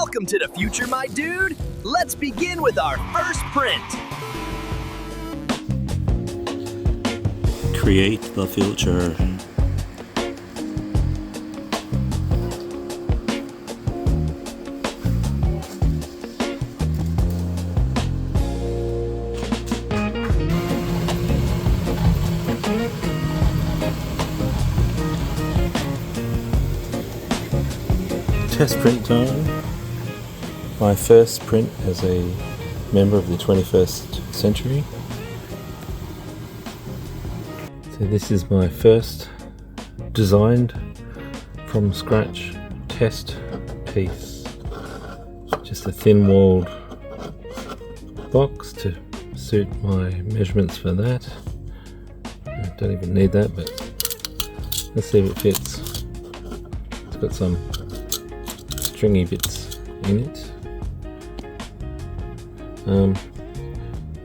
Welcome to the future, my dude. Let's begin with our first print. Create the future. Test print time. My first print as a member of the 21st century. So this is my first designed from scratch test piece. Just a thin-walled box to suit my measurements for that. I don't even need that, but let's see if it fits. It's got some stringy bits in it.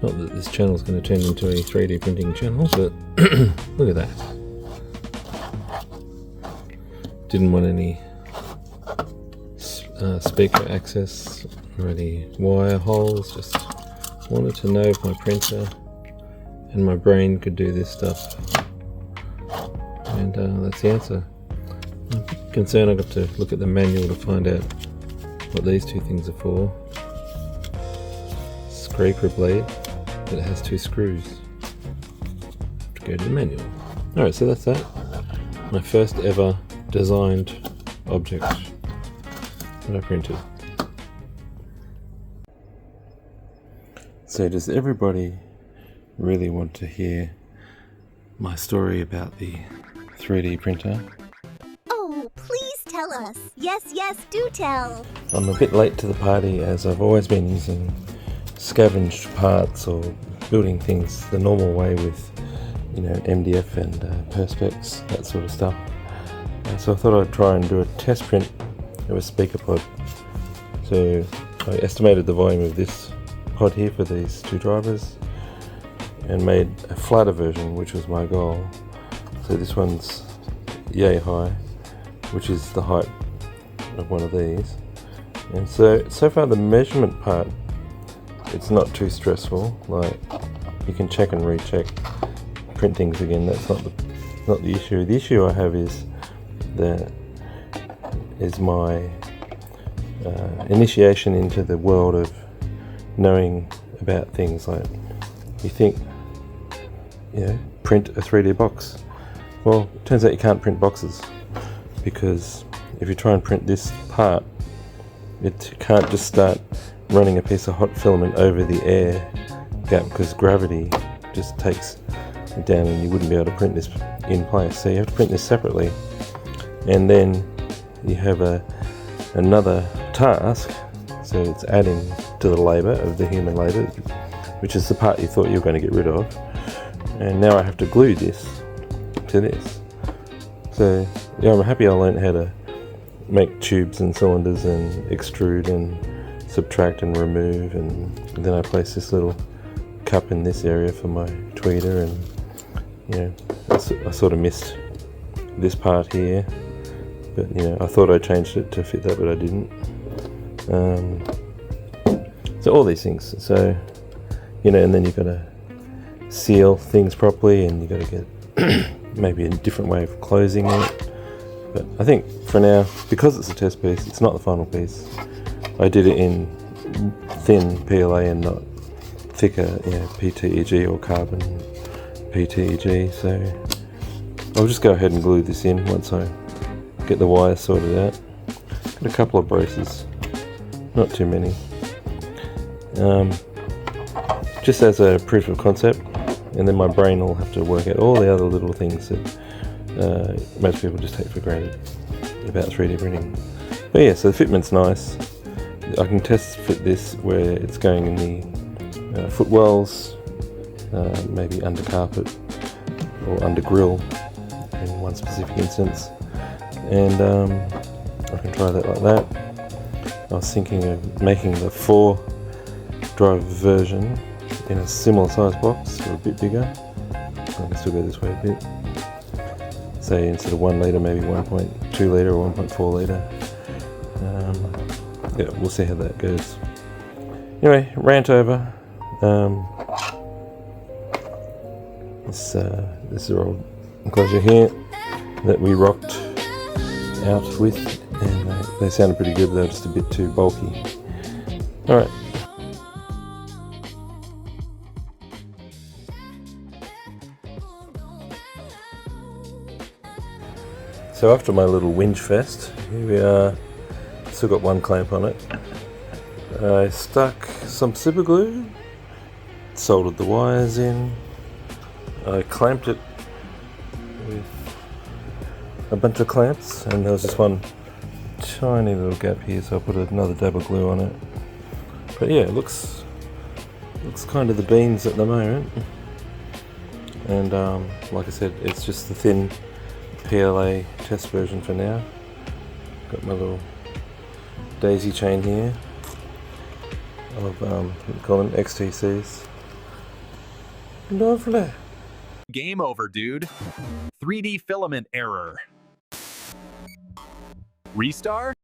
Not that this channel is going to turn into a 3D printing channel, but look at that. Didn't want any speaker access or any wire holes, just wanted to know if my printer and my brain could do this stuff. And that's the answer. I'm a bit concerned I got to look at the manual to find out what these two things are for. Scraper blade, but it has 2 screws. Have to go to the manual. Alright, so that's that. My first ever designed object that I printed. So does everybody really want to hear my story about the 3D printer? Oh, please tell us. Yes, do tell. I'm a bit late to the party as I've always been using scavenged parts or building things the normal way with, you know, MDF and perspex, that sort of stuff. So I thought I'd try and do a test print of a speaker pod. So I estimated the volume of this pod here for these 2 drivers and made a flatter version, which was my goal. So this one's yay high, which is the height of one of these. And so far the measurement part, it's not too stressful. Like, you can check and recheck, print things again. That's not the issue. The issue I have is my initiation into the world of knowing about things. Like, you think, you know, print a 3D box. Well, it turns out you can't print boxes, because if you try and print this part, it can't just start running a piece of hot filament over the air gap, because gravity just takes it down and you wouldn't be able to print this in place. So you have to print this separately, and then you have another task, so it's adding to the labour of the human labour, which is the part you thought you were going to get rid of, and now I have to glue this to this. So yeah, I'm happy I learned how to make tubes and cylinders and extrude and subtract and remove, and then I place this little cup in this area for my tweeter, and you know, I sort of missed this part here, but you know, I thought I changed it to fit that, but I didn't. So all these things, so you know, and then you've got to seal things properly, and you've got to get maybe a different way of closing it. But I think for now, because it's a test piece, it's not the final piece. I did it in thin PLA and not thicker, you know, PETG or carbon PETG. So I'll just go ahead and glue this in once I get the wires sorted out. Got a couple of braces, not too many. Just as a proof of concept, and then my brain will have to work out all the other little things that most people just take for granted about 3D printing. But yeah, so the fitment's nice. I can test fit this where it's going in the footwells, maybe under carpet or under grill in one specific instance, and I can try that like that. I was thinking of making the 4 driver version in a similar size box, or a bit bigger. I can still go this way a bit. Say instead of 1 litre, maybe 1.2 litre or 1.4 litre. yeah, we'll see how that goes. Anyway, rant over. This is our old enclosure here that we rocked out with, and they sounded pretty good. They're just a bit too bulky. All right. So after my little whinge fest, here we are. Still got one clamp on it. I stuck some super glue, soldered the wires in. I clamped it with a bunch of clamps, and there was just one tiny little gap here, so I put another dab of glue on it. But yeah, it looks kind of the beans at the moment. And like I said, it's just the thin PLA test version for now. Got my little daisy chain here of what do you call them, XTCs. Lovely. Game over, dude. 3D filament error. Restart?